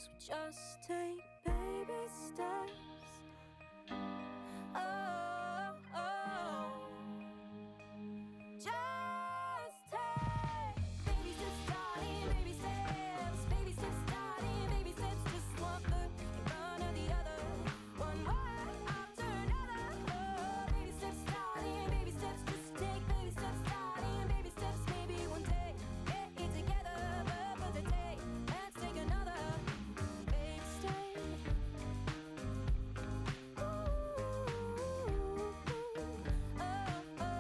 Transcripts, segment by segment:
So just take baby steps. Oh, oh. Just take baby steps, darling, baby steps. Baby steps, darling, baby steps. Just one foot in front of the other, one word after another. Oh, baby steps, darling, baby steps. Just take baby steps, darling, baby steps. Maybe one day get it together, but for the day, let's take another baby step. Ooh, oh, oh.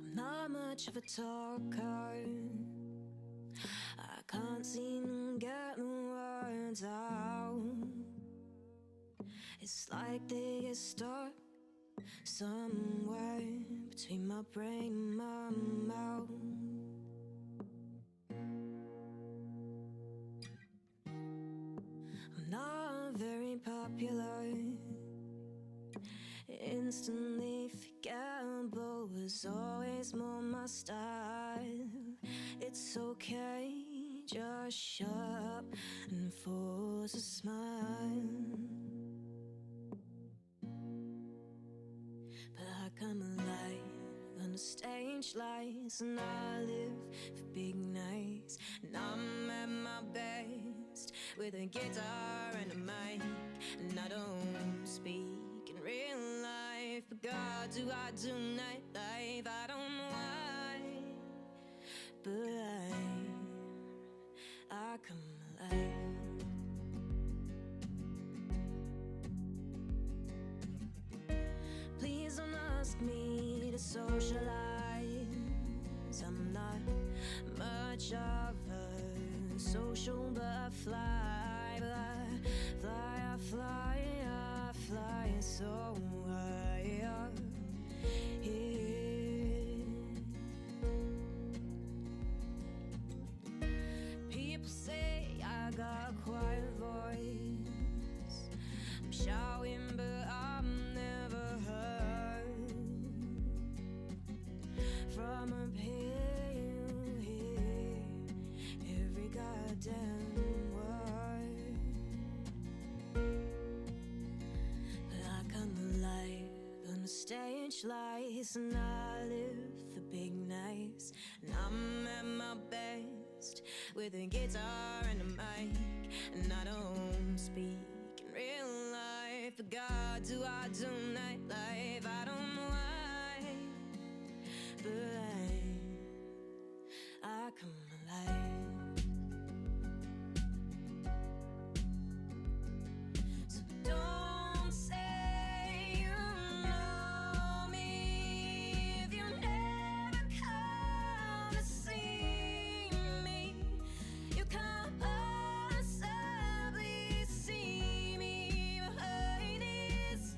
I'm not much of a talker. I can't seem to get the words out. It's like they get stuck somewhere between my brain and my mouth. I'm not very popular, instantly forgettable was always more my style. It's okay, just shut up and force a smile. But I come alive on the stage lights, and I live for big nights. And I'm at my best with a guitar and a mic, and I don't speak in real life, but God, do I do nightlife? I don't know why, but I come alive. Please don't ask me to socialize. I'm not much of a social butterfly, but I fly so high up here. People say I got a quiet voice. I'm shouting, but I'm never heard. From up here, you hear every goddamn word. But I come alive on the stage lights, and I live for big nights. And I'm at my best with a guitar and a mic, and I don't speak in real life. But God, do I do nightlife? I don't know why, but I come alive. So don't say you know me if you never come to see me. You can't possibly see me behind these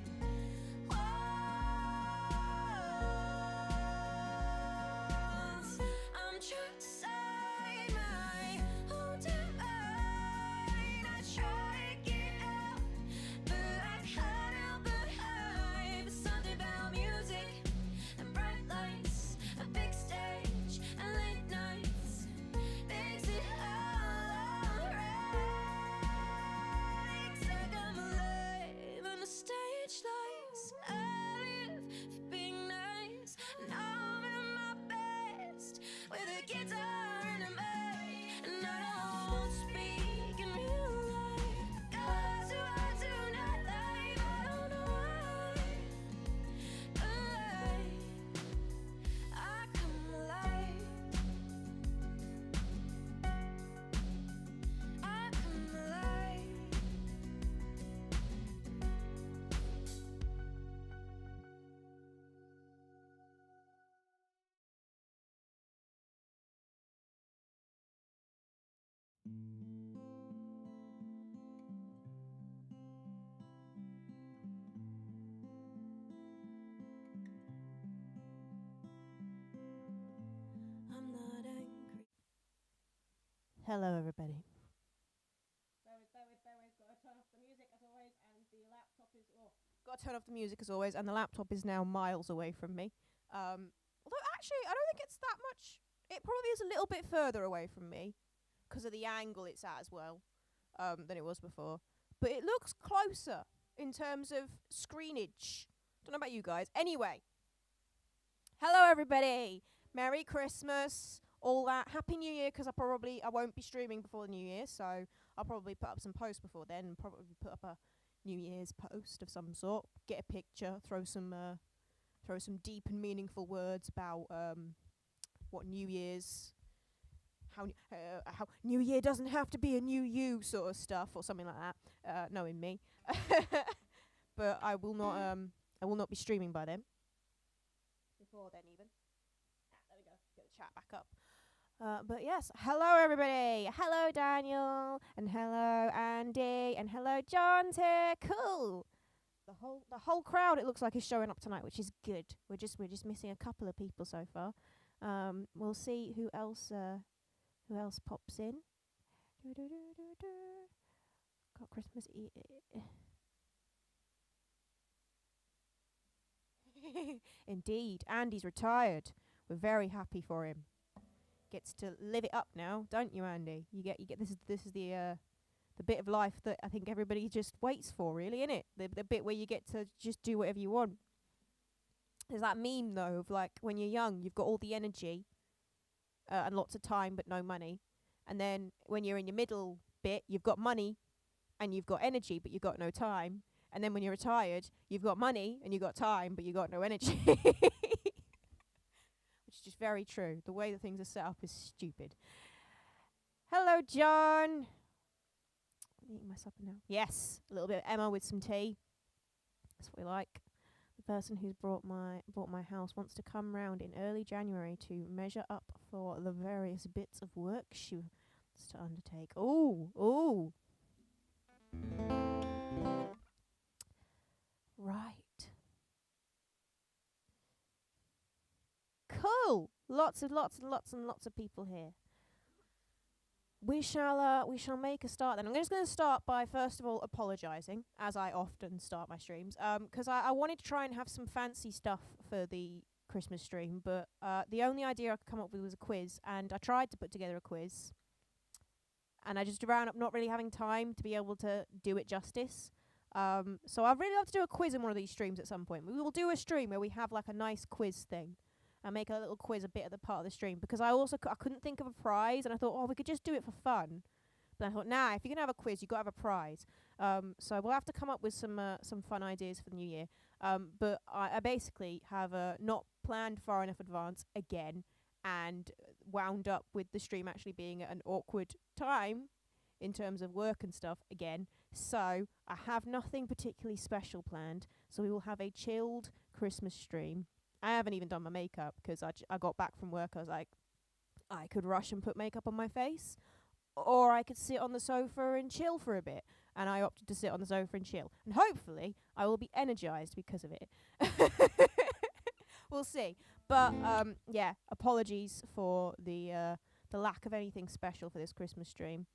Hello, everybody. Bear with. Got to turn off the music as always, and the laptop is off. Got to turn off the music as always, and the laptop is now miles away from me. Although actually, I don't think it's that much. It probably is a little bit further away from me because of the angle it's at as well, than it was before. But it looks closer in terms of screenage. Don't know about you guys. Anyway, hello everybody. Merry Christmas. All that. Happy New Year, because I won't be streaming before the New Year, so I'll probably put up some posts before then, and probably put up a New Year's post of some sort. Get a picture, throw some deep and meaningful words about what New Year's, how New Year doesn't have to be a new you sort of stuff or something like that. Knowing me, but I will not be streaming by then. Before then, even. There we go. Get the chat back up. But yes, hello everybody. Hello Daniel, and hello Andy, and hello John's here. Cool. The whole crowd, it looks like, is showing up tonight, which is good. We're just missing a couple of people so far. We'll see who else pops in. Got Christmas Indeed, Andy's retired. We're very happy for him. Gets to live it up now, don't you, Andy? You get this is the bit of life that I think everybody just waits for, really, innit? The bit where you get to just do whatever you want. There's that meme though of like when you're young, you've got all the energy and lots of time but no money, and then when you're in your middle bit, you've got money and you've got energy but you've got no time, and then when you're retired, you've got money and you've got time but you've got no energy. Which is just very true. The way that things are set up is stupid. Hello, John. I'm eating my supper now. Yes, a little bit of Emma with some tea. That's what we like. The person who's bought my house wants to come round in early January to measure up for the various bits of work she wants to undertake. Ooh. Right. Cool. Lots of people here. We shall make a start then. I'm just going to start by first of all apologising, as I often start my streams, because I wanted to try and have some fancy stuff for the Christmas stream, but the only idea I could come up with was a quiz, and I tried to put together a quiz, and I just wound up not really having time to be able to do it justice. So I'd really love to do a quiz in one of these streams at some point. We will do a stream where we have like a nice quiz thing. And make a little quiz a bit of the part of the stream, because I also I couldn't think of a prize, and I thought, we could just do it for fun. But I thought, nah, if you're gonna have a quiz, you got to have a prize. So we'll have to come up with some fun ideas for the new year. But I basically have not planned far enough advance again, and wound up with the stream actually being at an awkward time in terms of work and stuff again. So I have nothing particularly special planned. So we will have a chilled Christmas stream. I haven't even done my makeup because I got back from work. I was like, I could rush and put makeup on my face, or I could sit on the sofa and chill for a bit. And I opted to sit on the sofa and chill. And hopefully I will be energized because of it. We'll see. But yeah, apologies for the lack of anything special for this Christmas stream.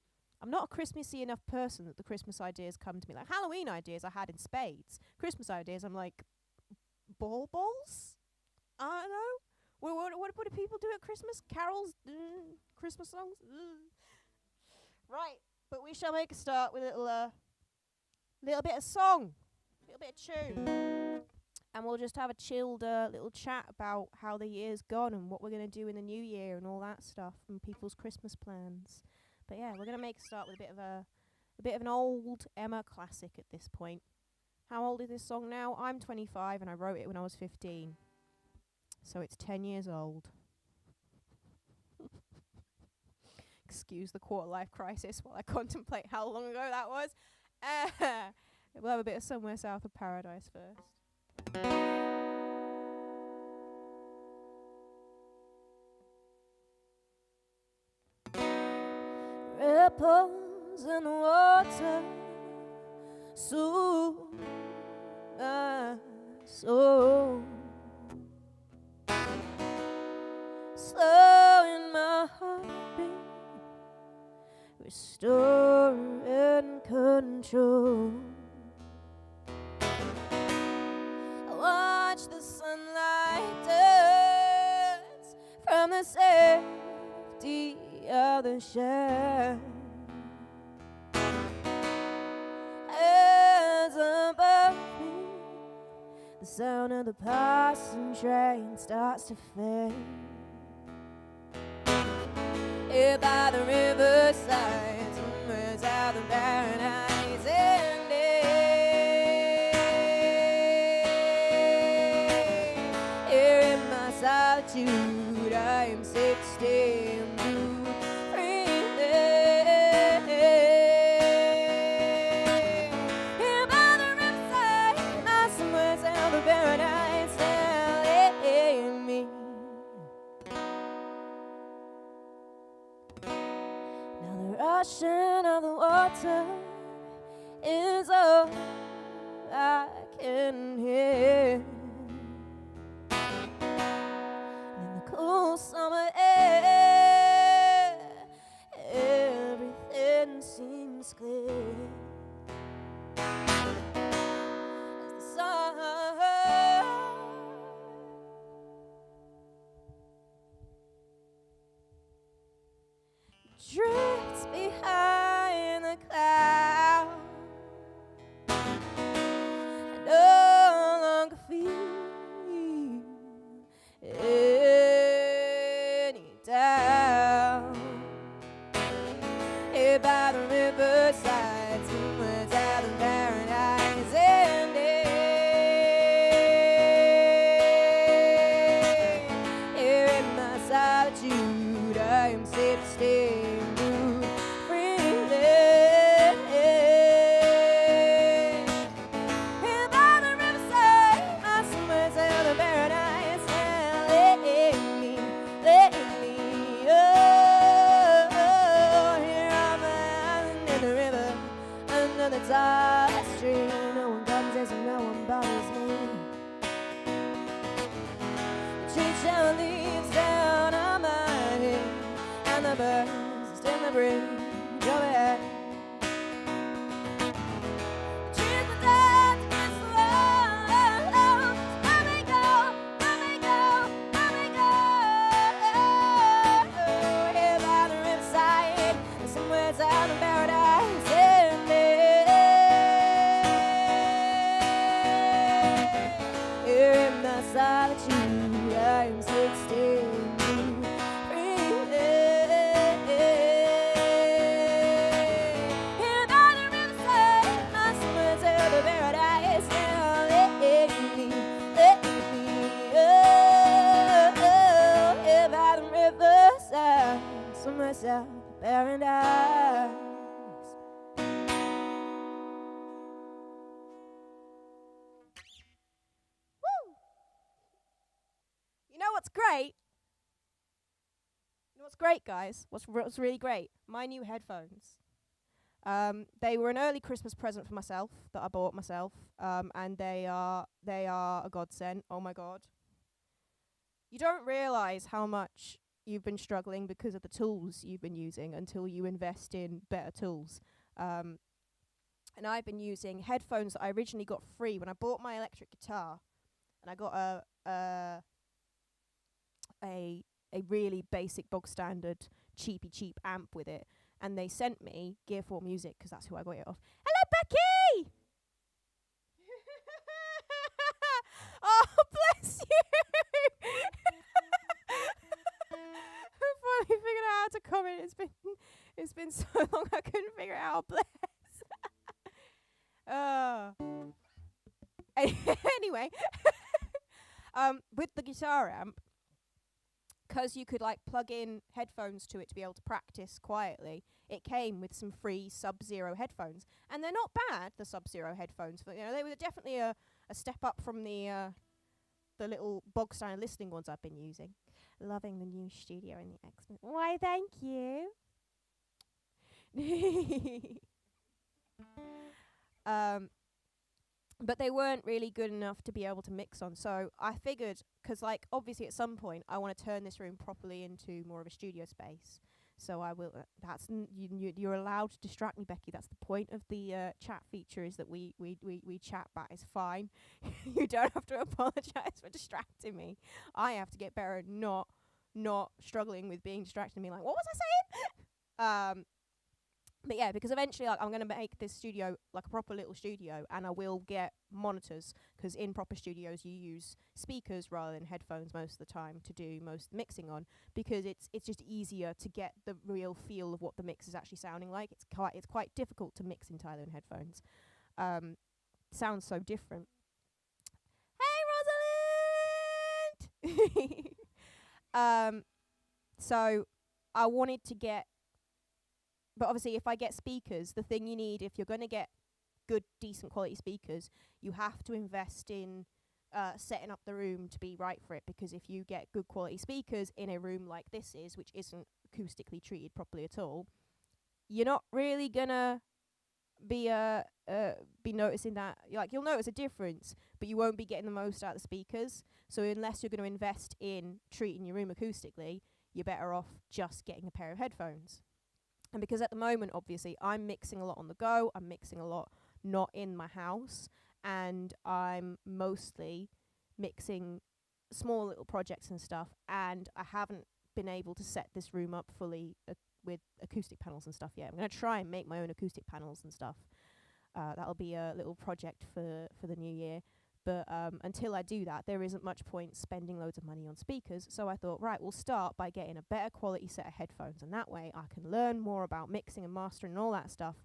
I'm not a Christmassy enough person that the Christmas ideas come to me. Like Halloween ideas I had in spades. Christmas ideas I'm like, balls? I don't know. What do people do at Christmas? Carols? Christmas songs? Right, but we shall make a start with a little bit of song, a little bit of tune, and we'll just have a chilled little chat about how the year's gone and what we're gonna do in the new year and all that stuff and people's Christmas plans. But yeah, we're gonna make a start with a bit of an old Emma classic at this point. How old is this song now? I'm 25 and I wrote it when I was 15. So it's 10 years old. Excuse the quarter-life crisis while I contemplate how long ago that was. We'll have a bit of Somewhere South of Paradise first. Ripples in the water soothe my soul. Slowing my heartbeat the shine. As above me, the sound of the passing train starts to fade. Here by the riverside, somewhere south of paradise ending. Here in my solitude, I am 16, blue, freezing. Here by the riverside, somewhere south of paradise telling me. Now the rushing of the water is all I can hear. In the cool summer air, everything seems clear. As the sun drifts behind the clouds, I no longer feel any doubt. Here by the riverside, somewhere south of paradise ending. Here in my solitude, I am safe to stay. No one comes and no one bothers me. The tree shall leaves down on my head, and the birds still in the bridge overhead. The trees are dead, it's slow. Let me go, let me go, let me go. Here by the riverside, somewhere south of paradise. Solitude, I am 16, breathing. Here by the riverside, my summer's over paradise now. Let me, oh, here by the riverside, summer's over paradise. You know what's great? You know what's great, guys? What's really great? My new headphones. They were an early Christmas present for myself that I bought myself, and they are a godsend. Oh my god! You don't realise how much you've been struggling because of the tools you've been using until you invest in better tools. And I've been using headphones that I originally got free when I bought my electric guitar, and I got a really basic bog standard cheap amp with it, and they sent me Gear 4 Music because that's who I got it off. Hello, Becky! Oh, bless you! I finally figured out how to comment. It's been so long I couldn't figure it out. Bless. Anyway, with the guitar amp, because you could like plug in headphones to it to be able to practice quietly, it came with some free Sub-Zero headphones, and they're not bad. The Sub-Zero headphones, but they were definitely a step up from the little bog standard listening ones I've been using. Loving the new studio and the excellent. Why, thank you. But they weren't really good enough to be able to mix on. So I figured, because like obviously at some point I want to turn this room properly into more of a studio space. So I will. You're allowed to distract me, Becky. That's the point of the chat feature, is that we chat back. It's fine. You don't have to apologise for distracting me. I have to get better at not struggling with being distracted and being like, what was I saying? But yeah, because eventually, like, I'm going to make this studio like a proper little studio, and I will get monitors, because in proper studios you use speakers rather than headphones most of the time to do most of the mixing on, because it's just easier to get the real feel of what the mix is actually sounding like. It's quite difficult to mix entirely in headphones. Sounds so different. Hey, Rosalind! So I wanted to get, but obviously if I get speakers, the thing you need, if you're going to get good, decent quality speakers, you have to invest in setting up the room to be right for it, because if you get good quality speakers in a room like this is, which isn't acoustically treated properly at all, you're not really gonna be noticing that. Like, you'll notice a difference, but you won't be getting the most out of the speakers. So unless you're going to invest in treating your room acoustically, you're better off just getting a pair of headphones. And because at the moment, obviously, I'm mixing a lot on the go, I'm mixing a lot not in my house, and I'm mostly mixing small little projects and stuff, and I haven't been able to set this room up fully with acoustic panels and stuff yet. I'm going to try and make my own acoustic panels and stuff. That'll be a little project for the new year. But until I do that, there isn't much point spending loads of money on speakers. So I thought, right, we'll start by getting a better quality set of headphones, and that way I can learn more about mixing and mastering and all that stuff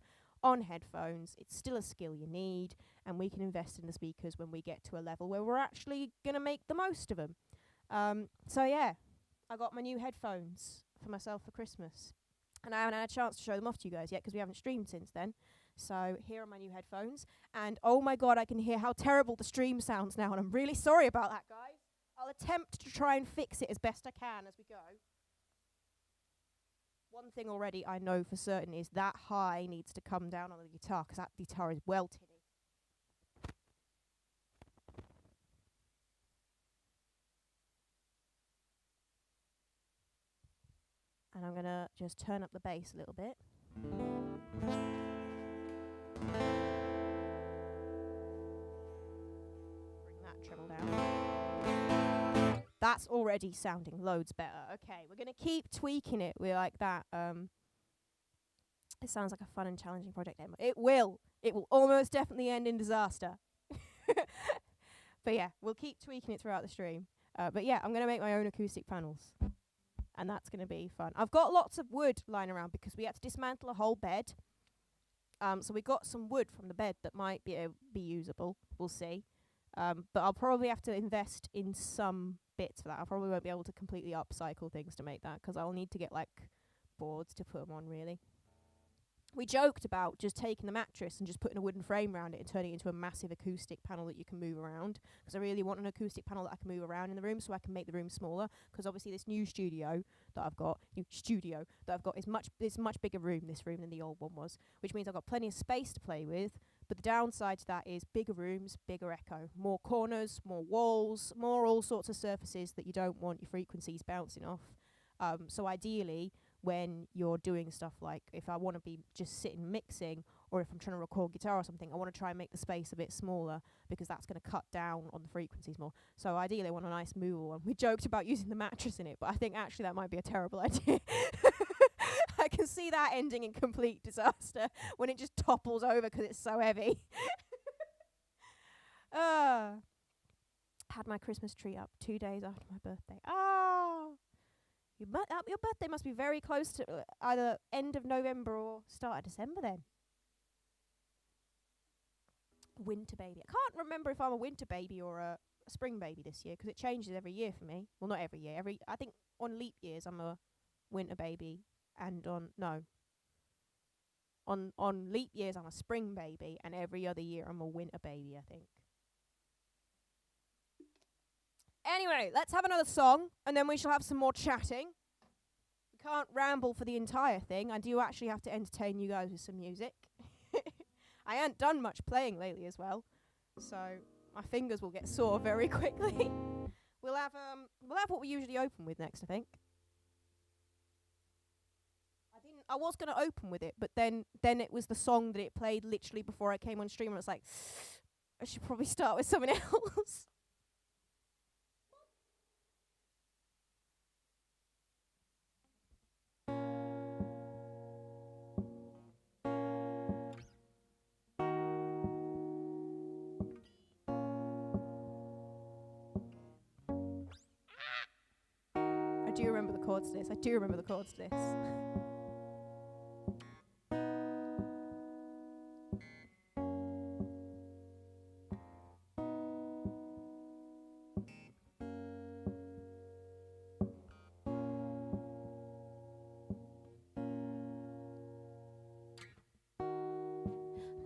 on headphones. It's still a skill you need, and we can invest in the speakers when we get to a level where we're actually going to make the most of them. So yeah, I got my new headphones for myself for Christmas, and I haven't had a chance to show them off to you guys yet because we haven't streamed since then. So here are my new headphones, and oh my god, I can hear how terrible the stream sounds now, and I'm really sorry about that, guys. I'll attempt to try and fix it as best I can as we go. One thing already I know for certain is that high needs to come down on the guitar, because that guitar is well tinny. And I'm going to just turn up the bass a little bit. Bring that treble down. That's already sounding loads better. Okay, we're going to keep tweaking it. We're like that. It sounds like a fun and challenging project. It will. It will almost definitely end in disaster. But yeah, we'll keep tweaking it throughout the stream. But yeah, I'm going to make my own acoustic panels, and that's going to be fun. I've got lots of wood lying around because we had to dismantle a whole bed. So we got some wood from the bed that might be usable. We'll see. But I'll probably have to invest in some bits for that. I probably won't be able to completely upcycle things to make that, because I'll need to get like boards to put them on, really. We joked about just taking the mattress and just putting a wooden frame around it and turning it into a massive acoustic panel that you can move around, because I really want an acoustic panel that I can move around in the room so I can make the room smaller, because obviously this new studio that I've got is much bigger room, this room, than the old one was, which means I've got plenty of space to play with. But the downside to that is bigger rooms, bigger echo, more corners, more walls, more all sorts of surfaces that you don't want your frequencies bouncing off. So ideally, when you're doing stuff like, if I want to be just sitting mixing, or if I'm trying to record guitar or something, I want to try and make the space a bit smaller, because that's going to cut down on the frequencies more. So ideally I want a nice movable one. We joked about using the mattress in it, but I think actually that might be a terrible idea. I can see that ending in complete disaster when it just topples over because it's so heavy. Had my Christmas tree up 2 days after my birthday. Your birthday must be very close to either end of November or start of December then. Winter baby. I can't remember if I'm a winter baby or a spring baby this year, because it changes every year for me. Well, not every year. I think on leap years I'm a winter baby, and on leap years I'm a spring baby, and every other year I'm a winter baby, I think. Anyway, let's have another song, and then we shall have some more chatting. We can't ramble for the entire thing. I do actually have to entertain you guys with some music. I ain't done much playing lately as well, so my fingers will get sore very quickly. We'll have what we usually open with next, I think. I was going to open with it, but then it was the song that it played literally before I came on stream, and I was like, I should probably start with something else. I do remember the chords to this. I do remember the chords to this.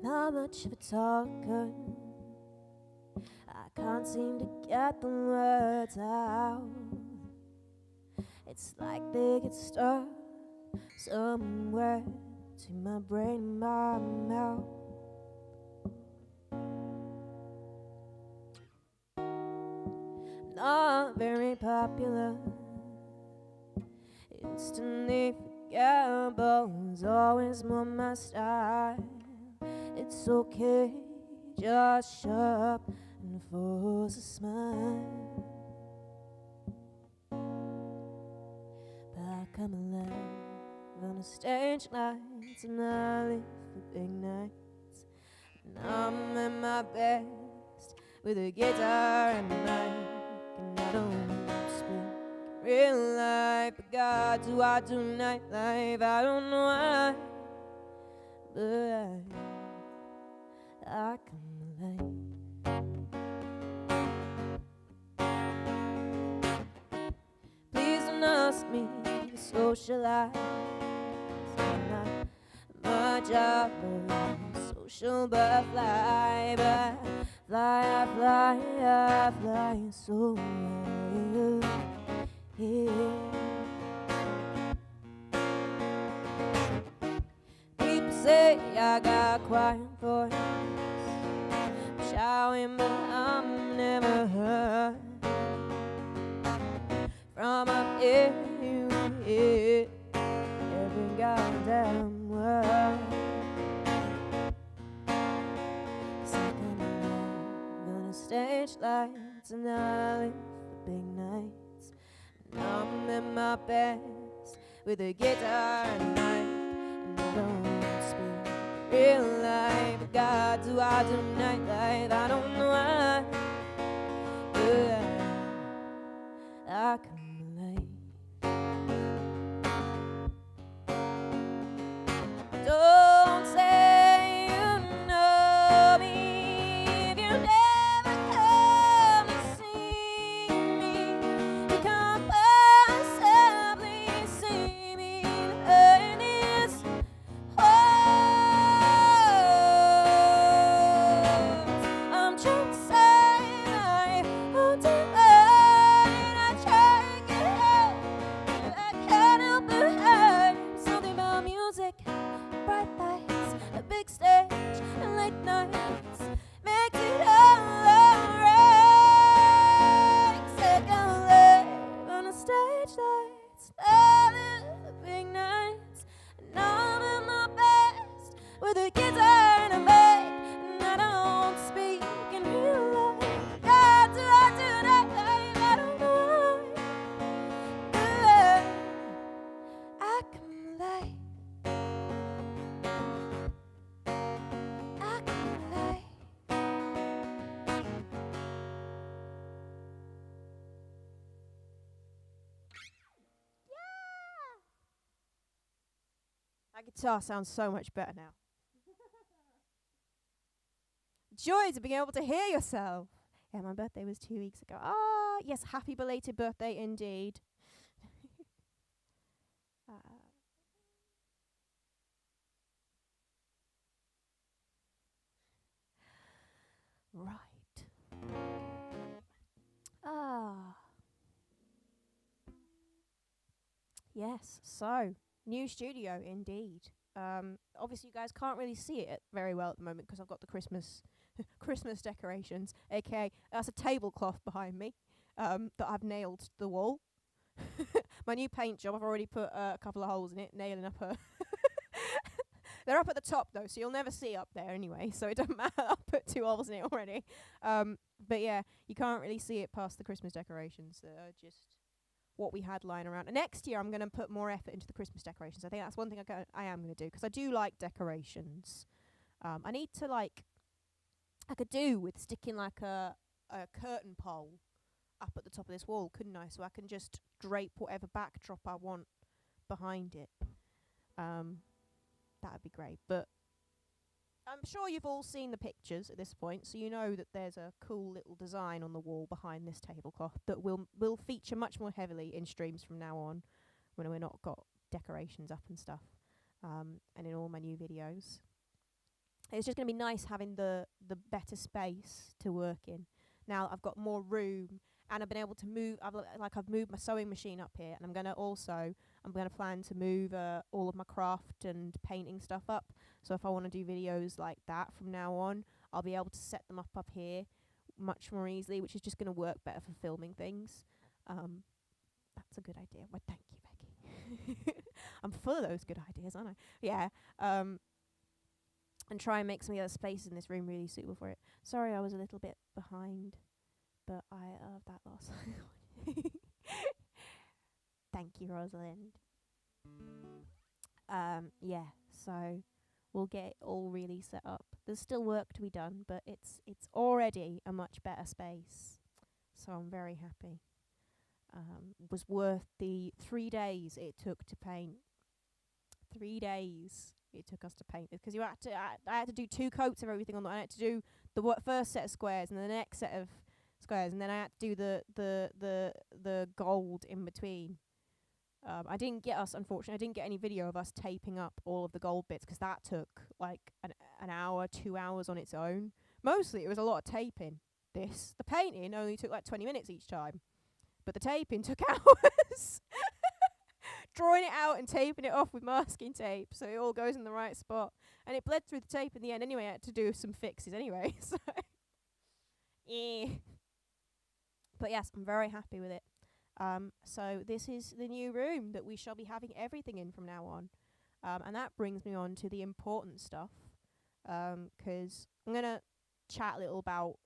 Not much of a talker. I can't seem to get the words out. It's like they get stuck somewhere between my brain and my mouth. Not very popular, instantly forgettable is always more my style. It's okay, just shut up and force a smile. But I come alive on the stage lights, and I live for big nights. And I'm at my best with a guitar and a mic, and I don't speak real life. But God, do I do nightlife? I don't know why, but I come alive. Please don't ask me to socialize. I'm not much of a social butterfly, but I fly so high. Yeah. People say I got a quiet voice, shouting, but I'm never heard. From up here, you hear every goddamn word. It's like I'm alive on the stage lights, and I live for big nights. And I'm at my best with a guitar and a mic, and I don't speak real life. But God, do I do nightlife? I don't know why, but I come alive. Don't say you know me if you never come to see me. You can't possibly see me in this world. I'm trying to say my own divine. I try to get out, I can't help but hide. Something about music, bright lights, a big stage, and late nights makes it all alright. Sick of live on the stage lights, loving the big nights, and I'm at my best with a guitar and a mic, and I don't speak in real life. God, do I do that life? I don't know why, but I come alive. I come alive. That guitar sounds so much better now. Joys of being able to hear yourself. Yeah, my birthday was 2 weeks ago. Ah, yes, happy belated birthday indeed. Right. Ah. Yes, so new studio indeed. Obviously you guys can't really see it very well at the moment because I've got the Christmas Christmas decorations, aka that's a tablecloth behind me that I've nailed to the wall. My new paint job, I've already put a couple of holes in it, nailing up a they're up at the top though, so you'll never see up there anyway, so it doesn't matter. I've put 2 holes in it already. But yeah, you can't really see it past the Christmas decorations. Just what we had lying around. And next year I'm going to put more effort into the Christmas decorations. I think that's one thing I am going to do, because I do like decorations. I need to I could do with sticking like a curtain pole up at the top of this wall, couldn't I? So I can just drape whatever backdrop I want behind it. That would be great. But I'm sure you've all seen the pictures at this point, so you know that there's a cool little design on the wall behind this tablecloth that will feature much more heavily in streams from now on, when we're not got decorations up and stuff, and in all my new videos. It's just going to be nice having the better space to work in. Now I've got more room, and I've been able to move. I've moved my sewing machine up here, and I'm gonna plan to move all of my craft and painting stuff up. So if I want to do videos like that from now on, I'll be able to set them up here much more easily, which is just going to work better for filming things. That's a good idea. Well, thank you, Becky. I'm full of those good ideas, aren't I? Yeah. And try and make some of the other spaces in this room really suitable for it. Sorry, I was a little bit behind, but I love that loss. Thank you, Rosalind. Yeah, so we'll get it all really set up. There's still work to be done, but it's already a much better space. So I'm very happy. Was worth the 3 days it took to paint. 3 days it took us to paint it, because I had to do 2 coats of everything on the. I had to do the first set of squares and the next set of squares, and then I had to do the gold in between. Unfortunately, I didn't get any video of us taping up all of the gold bits, because that took like an hour, 2 hours on its own. Mostly it was a lot of taping. The painting only took like 20 minutes each time, but the taping took hours. Drawing it out and taping it off with masking tape so it all goes in the right spot. And it bled through the tape in the end anyway. I had to do some fixes anyway. So, yeah. But yes, I'm very happy with it. So this is the new room that we shall be having everything in from now on. And that brings me on to the important stuff. 'Cause I'm going to chat a little about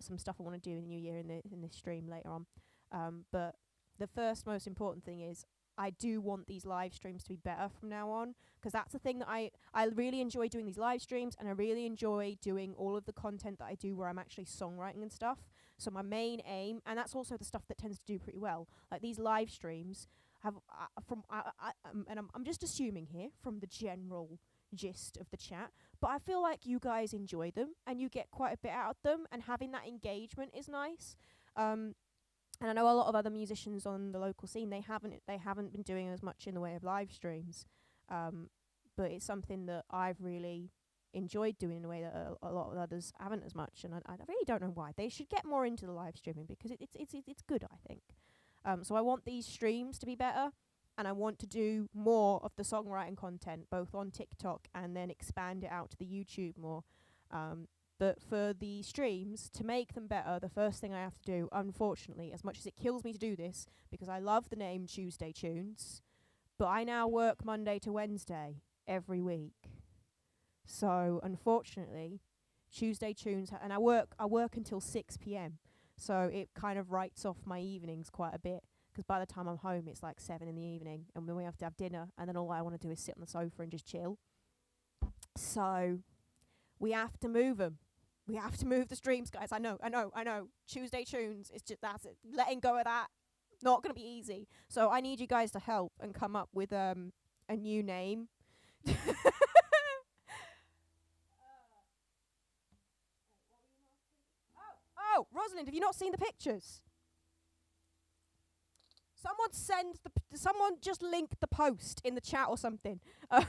some stuff I want to do in the new year in this stream later on. But the first most important thing is I do want these live streams to be better from now on, because that's the thing that I really enjoy doing, these live streams, and I really enjoy doing all of the content that I do where I'm actually songwriting and stuff. So my main aim, and that's also the stuff that tends to do pretty well, like these live streams have and I'm just assuming here from the general gist of the chat, but I feel like you guys enjoy them and you get quite a bit out of them, and having that engagement is nice. And I know a lot of other musicians on the local scene, they haven't been doing as much in the way of live streams, but it's something that I've really enjoyed doing in a way that a lot of others haven't as much, and I really don't know why. They should get more into the live streaming, because it's good, I think. So I want these streams to be better, and I want to do more of the songwriting content, both on TikTok and then expand it out to the YouTube more. But for the streams, to make them better, the first thing I have to do, unfortunately, as much as it kills me to do this, because I love the name Tuesday Tunes, but I now work Monday to Wednesday every week. So, unfortunately, Tuesday Tunes, and I work until 6 p.m, so it kind of writes off my evenings quite a bit, because by the time I'm home, it's like 7 in the evening, and then we have to have dinner, and then all I want to do is sit on the sofa and just chill. So, we have to move 'em. We have to move the streams, guys. I know. Tuesday Tunes, that's it. Letting go of that, not going to be easy. So I need you guys to help and come up with a new name. Oh, Rosalind, have you not seen the pictures? Someone just link the post in the chat or something,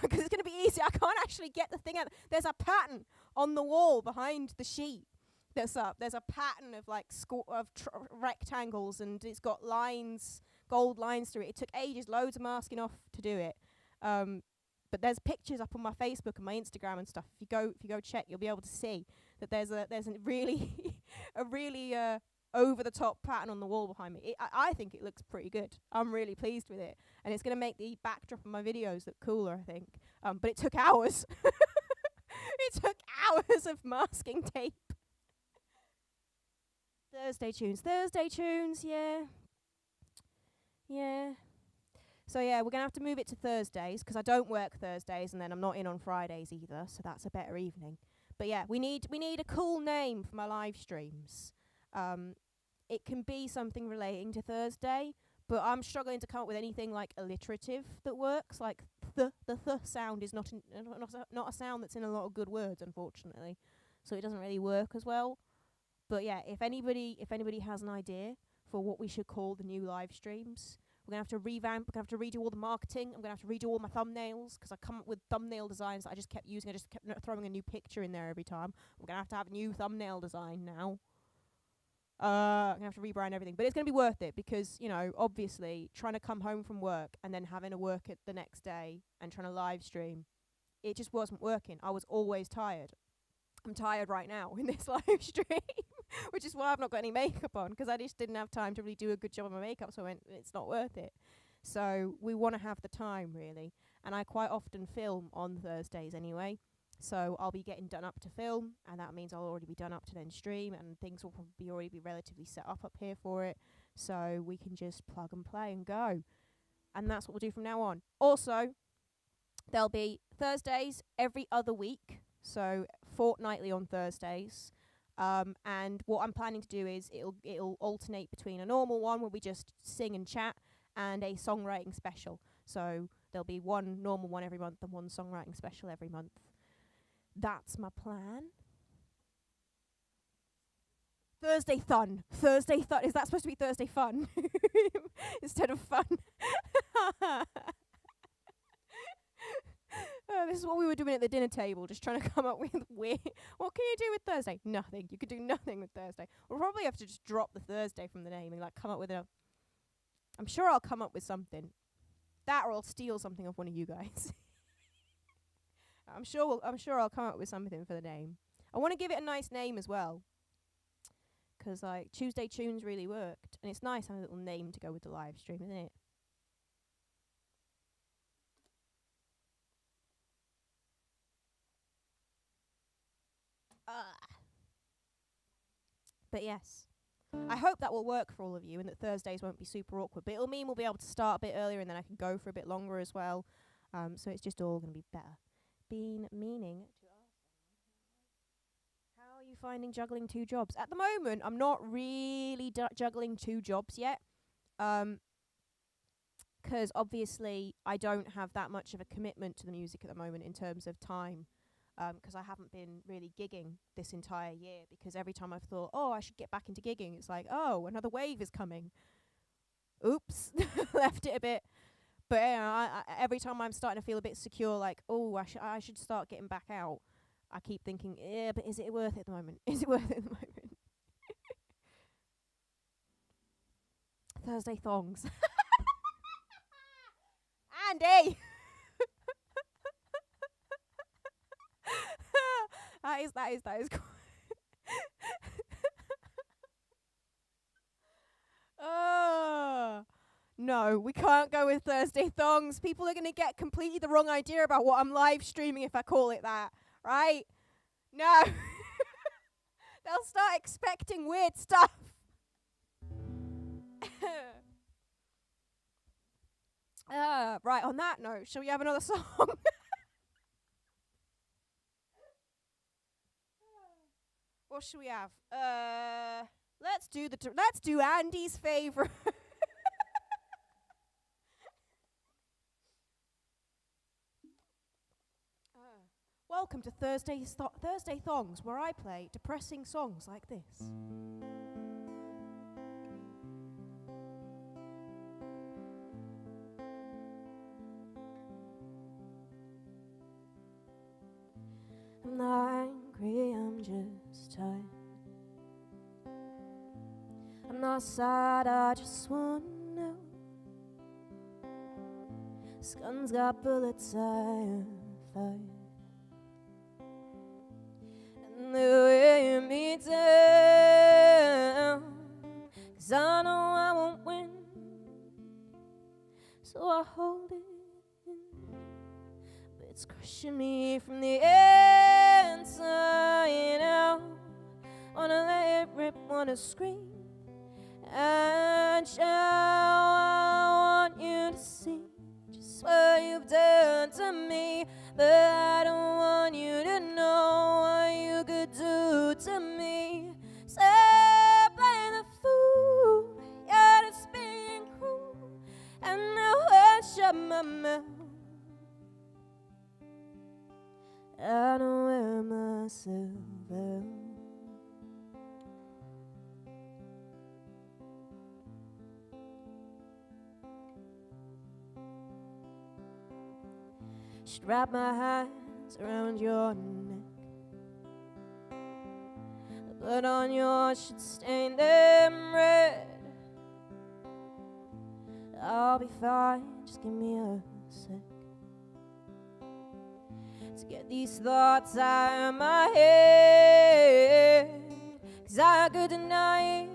because it's going to be easy. I can't actually get the thing out. There's a pattern on the wall behind the sheet that's up. There's a pattern of like rectangles, and it's got lines, gold lines through it. It took ages, loads of masking off to do it. But there's pictures up on my Facebook and my Instagram and stuff. If you go check, you'll be able to see that there's a really a really over the top pattern on the wall behind me. I think it looks pretty good. I'm really pleased with it, and it's going to make the backdrop of my videos look cooler, I think. But it took hours. It took hours of masking tape. Thursday tunes, yeah. So yeah, we're going to have to move it to Thursdays, because I don't work Thursdays, and then I'm not in on Fridays either, so that's a better evening. But yeah, we need a cool name for my live streams. it can be something relating to Thursday, but I'm struggling to come up with anything like alliterative that works. Like the sound is not a sound that's in a lot of good words, unfortunately, so it doesn't really work as well. But yeah, if anybody has an idea for what we should call the new live streams, we're gonna have to revamp. We're gonna have to redo all the marketing. I'm gonna have to redo all my thumbnails, 'cause I come up with thumbnail designs that I just kept using. I just kept throwing a new picture in there every time. We're gonna have a new thumbnail design now. I'm gonna have to rebrand everything, but it's gonna be worth it because, you know, obviously trying to come home from work and then having to work it the next day and trying to live stream, it just wasn't working. I was always tired. I'm tired right now in this live stream, which is why I've not got any makeup on, 'cause I just didn't have time to really do a good job of my makeup, so I went, it's not worth it. So we want to have the time, really, and I quite often film on Thursdays anyway, so I'll be getting done up to film, and that means I'll already be done up to then stream, and things will probably already be relatively set up here for it, so we can just plug and play and go. And that's what we'll do from now on. Also, there'll be Thursdays every other week, so fortnightly on Thursdays. And what I'm planning to do is it'll alternate between a normal one where we just sing and chat and a songwriting special. So there'll be one normal one every month and one songwriting special every month. That's my plan. Thursday fun. Is that supposed to be Thursday fun instead of fun? This is what we were doing at the dinner table, just trying to come up with weird. What can you do with Thursday? Nothing. You could do nothing with Thursday. We'll probably have to just drop the Thursday from the name and like come up with I'm sure I'll come up with something. That, or I'll steal something off one of you guys. I'm sure I'll come up with something for the name. I want to give it a nice name as well, 'cause like Tuesday Tunes really worked, and it's nice having a little name to go with the live stream, isn't it? But yes, I hope that will work for all of you and that Thursdays won't be super awkward. But it'll mean we'll be able to start a bit earlier and then I can go for a bit longer as well. So it's just all going to be better. Meaning to ask how are you finding juggling 2 jobs? At the moment, I'm not really juggling 2 jobs yet. 'Cause obviously I don't have that much of a commitment to the music at the moment in terms of time. 'Cause I haven't been really gigging this entire year, because every time I've thought, oh, I should get back into gigging, it's like, oh, another wave is coming. Oops, left it a bit. But I every time I'm starting to feel a bit secure, like, oh, I should start getting back out, I keep thinking, yeah, but is it worth it at the moment? Is it worth it at the moment? Thursday thongs. Andy! That is cool. No, we can't go with Thursday thongs. People are going to get completely the wrong idea about what I'm live streaming if I call it that, right? No. They'll start expecting weird stuff. Right, on that note, shall we have another song? What should we have? Let's do Andy's favorite. Welcome to Thursday Thongs, where I play depressing songs like this. I'm not angry, I'm just tired. I'm not sad, I just wanna know. This gun's got bullets, I am fired. And they weigh me down, 'cause I know I won't win, so I hold it in. But it's crushing me from the inside out. Wanna let it rip, wanna scream and shout. I want you to see just what you've done to me, but I don't want you to know what you could do to me. Stop playing the fool. I don't wear myself out. Should wrap my hands around your neck. The blood on yours should stain them red. I'll be fine, just give me a sec to get these thoughts out of my head. 'Cause I could deny it,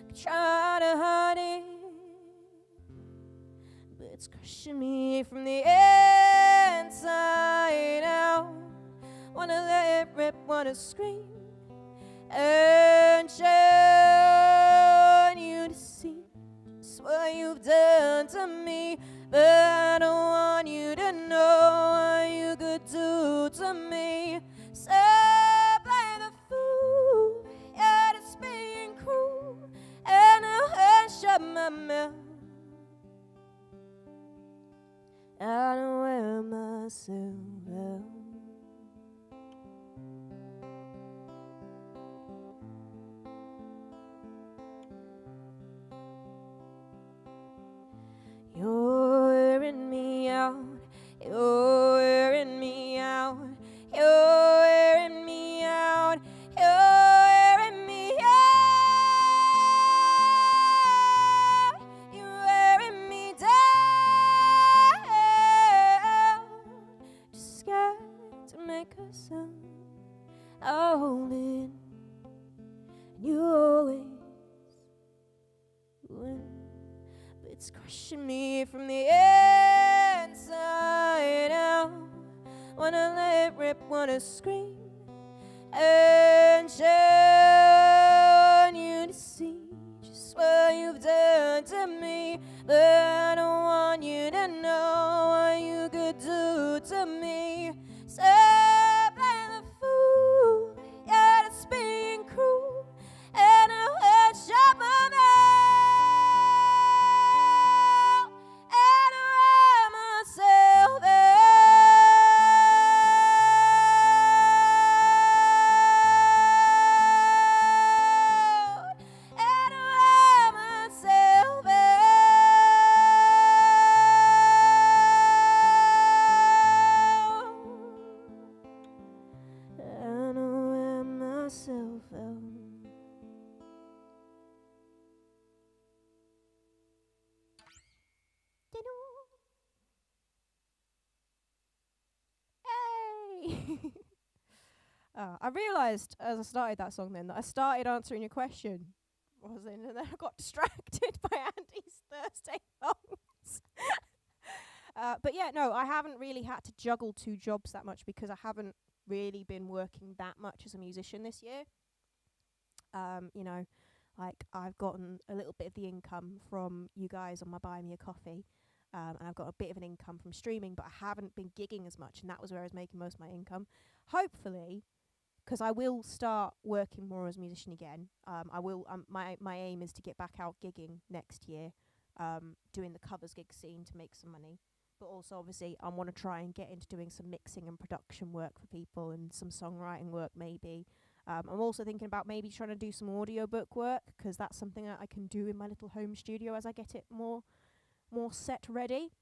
could try to hide it, but it's crushing me from the inside out. Wanna let it rip, wanna scream and show you to see just what you've done to me. But I don't want you to know what you could do to me. So play the fool, yeah, it's being cruel, and I'll shut my mouth. I don't wear myself out. You're wearing me out. You're wearing me out. You're wearing me out. You're wearing me out. You're wearing me down. Just scared to make a sound. I'll hold it, and you always win. But it's crushing me from the inside out. Wanna let it rip, wanna scream and show you to see just what you've done to me. But I don't want you to know what you could do to me. So play the fool, yeah, that's being cruel, and I won't shut my mouth. And I wear myself out. And I wear myself out. And I wear myself out. Hey! I realised as I started that song then that I started answering your question, and then I got distracted by Andy's Thursday songs. But yeah, no, I haven't really had to juggle two jobs that much because I haven't really been working that much as a musician this year. You know, like I've gotten a little bit of the income from you guys on my Buy Me a Coffee. And I've got a bit of an income from streaming, but I haven't been gigging as much, and that was where I was making most of my income. Hopefully, because I will start working more as a musician again. I will. My aim is to get back out gigging next year, doing the covers gig scene to make some money. But also, obviously, I want to try and get into doing some mixing and production work for people and some songwriting work, maybe. I'm also thinking about maybe trying to do some audiobook work, because that's something that I can do in my little home studio as I get it more set ready.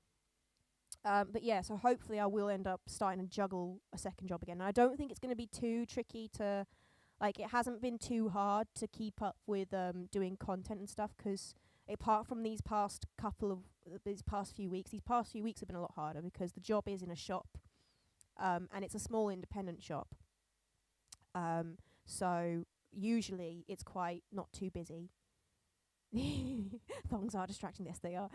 But yeah, so hopefully I will end up starting to juggle a second job again. And I don't think it's going to be too tricky to, like, it hasn't been too hard to keep up with doing content and stuff, because apart from these past few weeks have been a lot harder because the job is in a shop, and it's a small independent shop. So usually it's quite not too busy. Thongs are distracting. Yes, they are.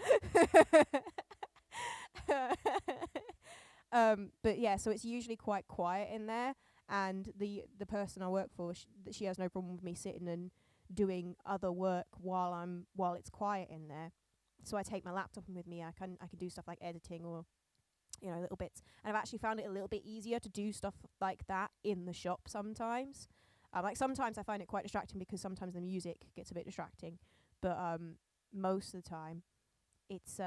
But yeah, so it's usually quite quiet in there, and the person I work for, she has no problem with me sitting and doing other work while it's quiet in there. So I take my laptop with me. I can do stuff like editing or, you know, little bits. And I've actually found it a little bit easier to do stuff like that in the shop sometimes. Like sometimes I find it quite distracting because sometimes the music gets a bit distracting. But most of the time, it's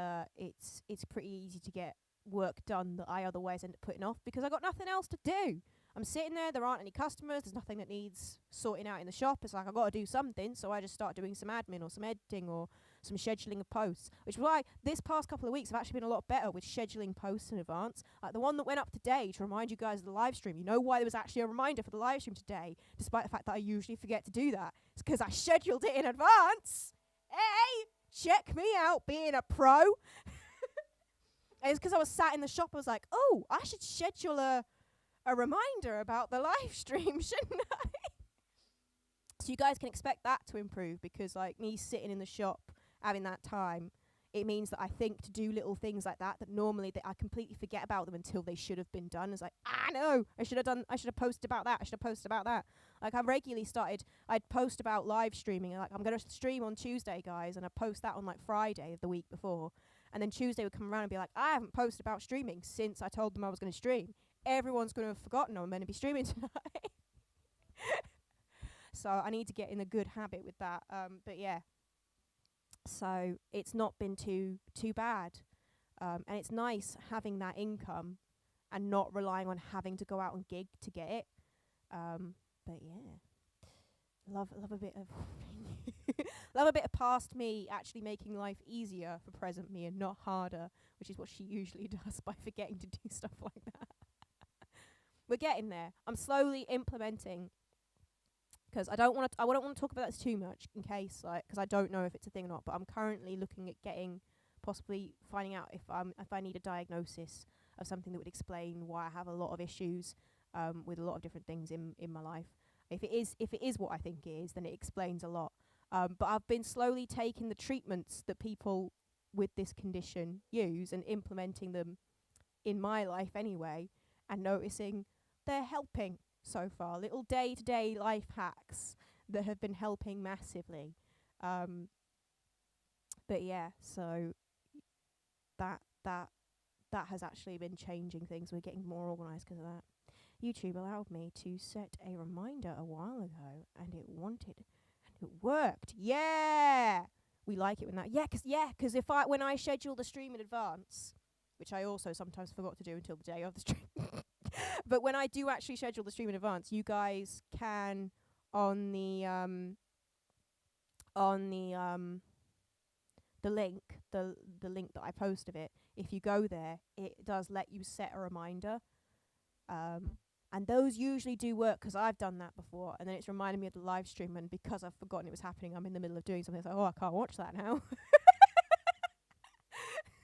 pretty easy to get work done that I otherwise end up putting off because I got nothing else to do. I'm sitting there aren't any customers, there's nothing that needs sorting out in the shop. It's like I've got to do something, so I just start doing some admin or some editing or some scheduling of posts, which is why this past couple of weeks have actually been a lot better with scheduling posts in advance. Like the one that went up today to remind you guys of the live stream. You know why there was actually a reminder for the live stream today, despite the fact that I usually forget to do that? It's because I scheduled it in advance. Hey, check me out being a pro. And it's because I was sat in the shop, I was like, oh, I should schedule a reminder about the live stream, shouldn't I? So you guys can expect that to improve, because like me sitting in the shop having that time, it means that I think to do little things like that normally that I completely forget about them until they should have been done. It's like, no, I should have posted about that. Like I've regularly started, I'd post about live streaming, like I'm going to stream on Tuesday, guys, and I post that on like Friday of the week before. And then Tuesday would come around and be like, I haven't posted about streaming since I told them I was going to stream. Everyone's going to have forgotten I'm going to be streaming tonight. So I need to get in a good habit with that. But yeah. So it's not been too bad. And it's nice having that income and not relying on having to go out and gig to get it. But yeah. Love a bit of love a bit of past me actually making life easier for present me and not harder, which is what she usually does by forgetting to do stuff like that. We're getting there. I'm slowly implementing, because I don't want to talk about this too much in case, like, because I don't know if it's a thing or not. But I'm currently looking at possibly finding out if I need a diagnosis of something that would explain why I have a lot of issues with a lot of different things in my life. If it is what I think it is, then it explains a lot. But I've been slowly taking the treatments that people with this condition use and implementing them in my life anyway, and noticing they're helping so far. Little day-to-day life hacks that have been helping massively. But yeah, so that has actually been changing things. We're getting more organised because of that. YouTube allowed me to set a reminder a while ago, and it worked. Yeah, we like it when that. Because when I schedule the stream in advance, which I also sometimes forgot to do until the day of the stream, but when I do actually schedule the stream in advance, you guys can on the link, the link that I post of it. If you go there, it does let you set a reminder. And those usually do work, because I've done that before, and then it's reminded me of the live stream, and because I've forgotten it was happening, I'm in the middle of doing something. It's like, oh, I can't watch that now,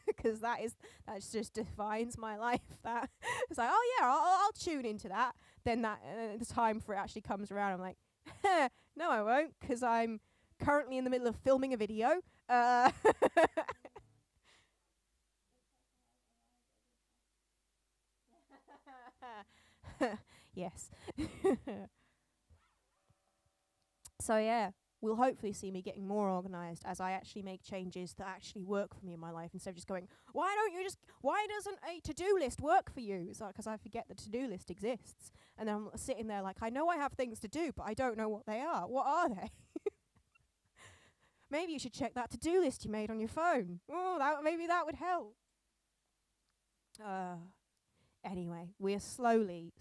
because that just defines my life. That it's like, oh yeah, I'll tune into that. Then the time for it actually comes around. I'm like, no, I won't, because I'm currently in the middle of filming a video. Yes. So yeah, we'll hopefully see me getting more organised as I actually make changes that actually work for me in my life, instead of just going, why doesn't a to-do list work for you? It's like, because I forget the to-do list exists, and then I'm sitting there like, I know I have things to do, but I don't know what they are. What are they? Maybe you should check that to-do list you made on your phone. Oh, maybe that would help. Anyway, we're slowly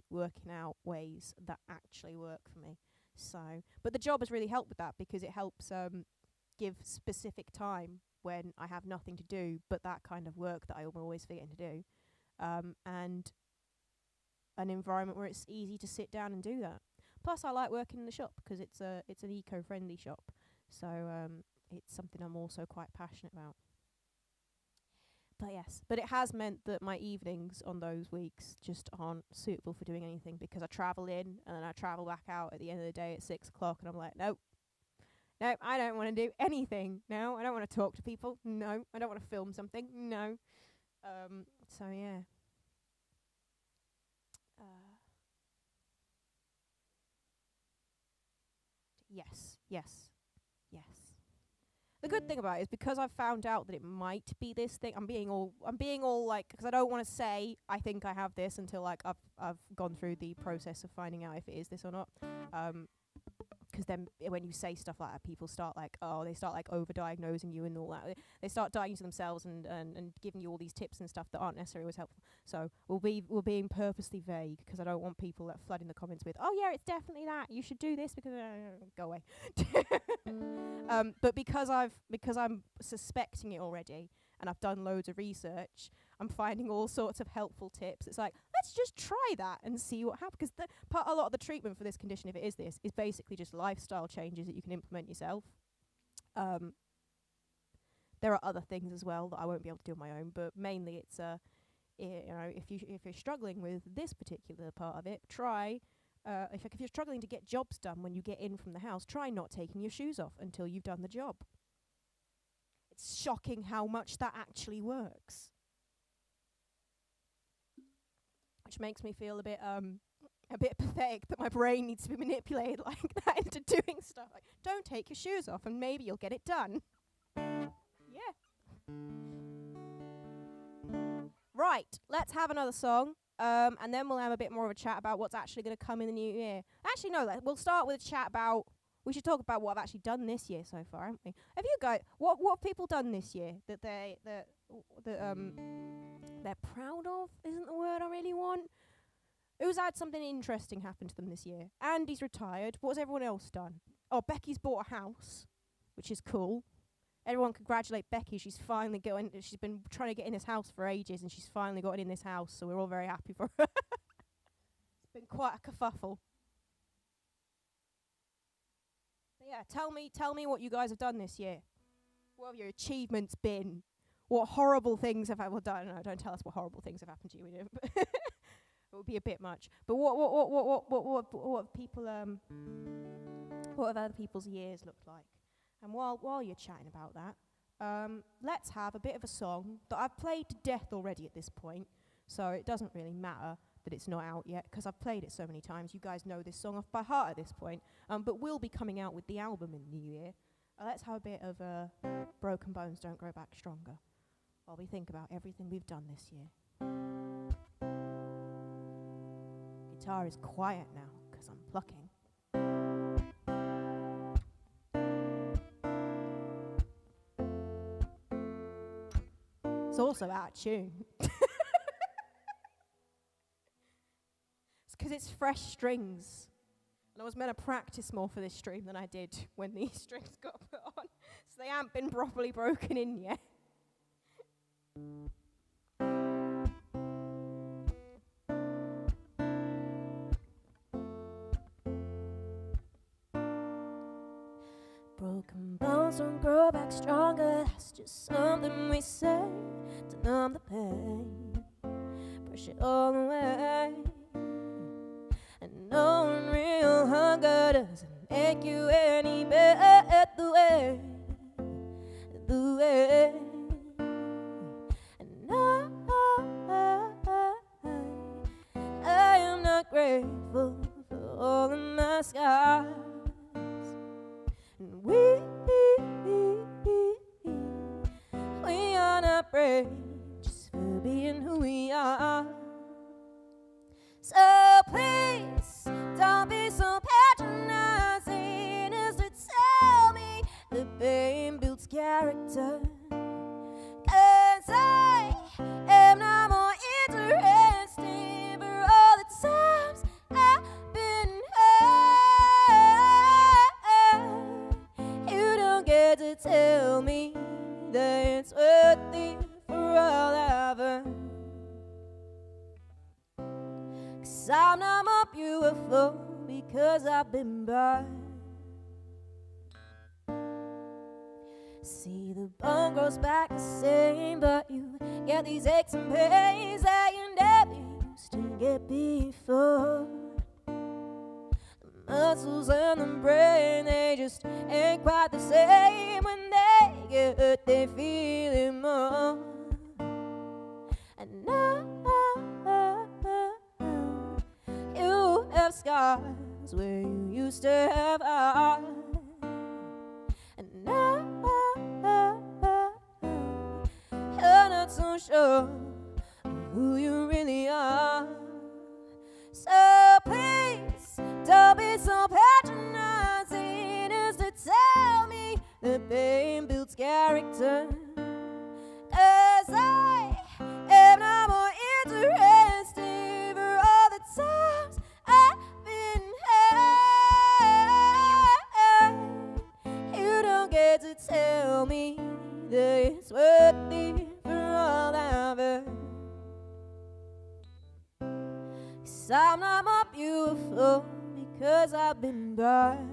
working out ways that actually work for me. So, but the job has really helped with that, because it helps give specific time when I have nothing to do but that kind of work that I'm always forgetting to do, and an environment where it's easy to sit down and do that. Plus, I like working in the shop because it's an eco-friendly shop, so it's something I'm also quite passionate about. But yes, but it has meant that my evenings on those weeks just aren't suitable for doing anything, because I travel in and then I travel back out at the end of the day at 6 o'clock, and I'm like, nope, I don't want to do anything. No, I don't want to talk to people. No, I don't want to film something. No. So yeah. Yes. The good thing about it is, because I've found out that it might be this thing, I'm being all like, because I don't want to say I think I have this until like I've gone through the process of finding out if it is this or not. because then when you say stuff like that, people start like, they start like over-diagnosing you and all that. They start diagnosing themselves and giving you all these tips and stuff that aren't necessarily always helpful. So we're being purposely vague because I don't want people that flood in the comments with, oh yeah, it's definitely that. You should do this because go away. But because I'm suspecting it already and I've done loads of research, I'm finding all sorts of helpful tips. It's like, let's just try that and see what happens. Because a lot of the treatment for this condition, if it is this, is basically just lifestyle changes that you can implement yourself. There are other things as well that I won't be able to do on my own, but mainly it's if you're struggling with this particular part of it, try. If you're struggling to get jobs done when you get in from the house, try not taking your shoes off until you've done the job. It's shocking how much that actually works. Which makes me feel a bit pathetic that my brain needs to be manipulated like that into doing stuff. Like, don't take your shoes off and maybe you'll get it done. Yeah. Right, let's have another song. And then we'll have a bit more of a chat about what's actually going to come in the new year. Actually, no, we'll start with a chat about... We should talk about what I've actually done this year so far, haven't we? Have you guys... What have people done this year that they're proud of? Isn't the word I really want. Who's had something interesting happen to them this year? Andy's retired. What has everyone else done? Oh, Becky's bought a house, which is cool. Everyone congratulate Becky. She's finally going. She's been trying to get in this house for ages, and she's finally gotten in this house. So we're all very happy for her. It's been quite a kerfuffle. But yeah, tell me what you guys have done this year. What have your achievements been? What horrible things have I done? No, don't tell us what horrible things have happened to you. It would be a bit much. But what have people what have other people's years looked like? And while you're chatting about that, let's have a bit of a song that I've played to death already at this point. So it doesn't really matter that it's not out yet because I've played it so many times. You guys know this song off by heart at this point. But we'll be coming out with the album in the new year. Let's have a bit of Broken Bones Don't Grow Back Stronger while we think about everything we've done this year. Guitar is quiet now because I'm plucking. It's also out of tune. It's because it's fresh strings. And I was meant to practice more for this stream than I did when these strings got put on. So they haven't been properly broken in yet. Broken bones don't grow back stronger. That's just something we say to numb the pain. Push it all away. And knowing real hunger doesn't make you any better the way. And I am not grateful for all of my scars. And we are not brave just for being who we are. So please don't be so patronizing as to tell me that pain builds character. 'Cause I am not more interesting for all the times I've been hurt. You don't get to tell me that it's worth it for all I've earned. 'Cause I'm not more beautiful because I've been burned. See, the bone grows back the same, but you get these aches and pains that you never used to get before. The muscles and the brain, they just ain't quite the same. When they get hurt, they feel it more. And now you have scars where you used to have heart. And now you're not so sure of who you really are. So please don't be so patronizing character. 'Cause I am not more interested for all the times I've been hurt. You don't get to tell me that it's worth it for all I've heard. 'Cause I'm not more beautiful because I've been burned.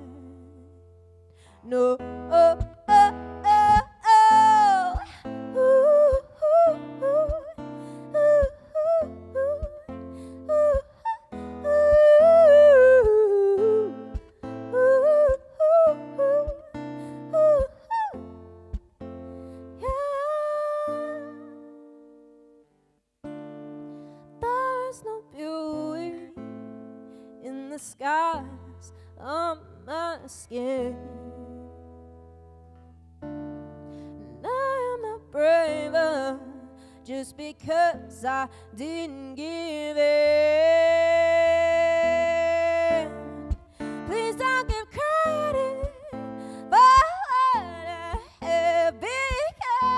No, oh, oh, oh, oh. Ooh, ooh, ooh, ooh, ooh, ooh, ooh, yeah. There's no beauty in the skies on my skin. And I am not braver just because I didn't give in. Please don't give credit for what I have become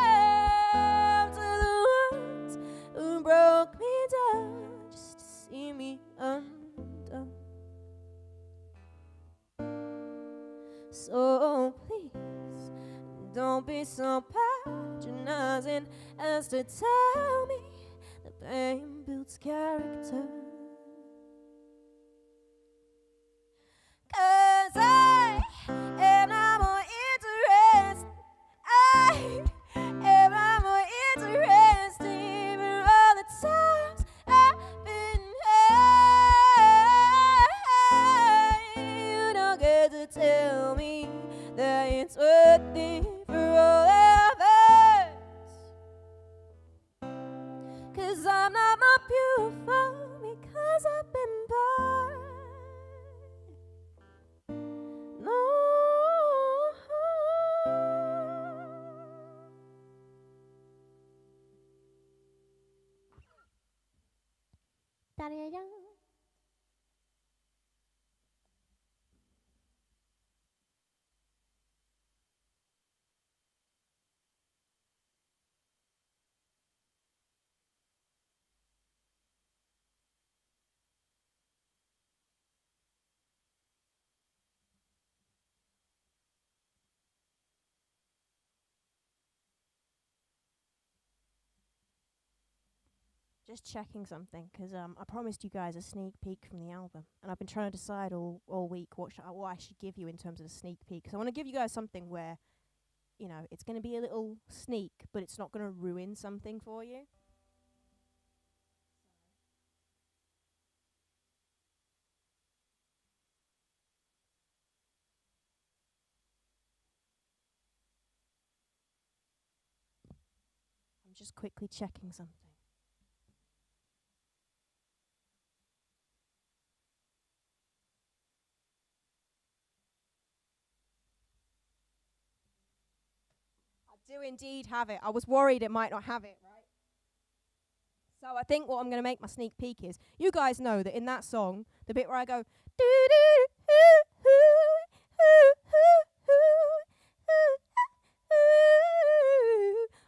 to the ones who broke me down just to see me undone. So please, don't be so patronizing as to tell me that pain builds character. 'Cause I am not more interested. I am not more interested for all the times I've been hurt. You don't get to tell me that it's worth it for all of us. 'Cause I'm not more beautiful because I've been burned. No. Da-da-da. Just checking something, because I promised you guys a sneak peek from the album, and I've been trying to decide all week what I should give you in terms of a sneak peek. So I want to give you guys something where, you know, it's going to be a little sneak, but it's not going to ruin something for you. I'm just quickly checking something. I do indeed have it. I was worried it might not have it, right? So I think what I'm going to make my sneak peek is, you guys know that in that song, the bit where I go,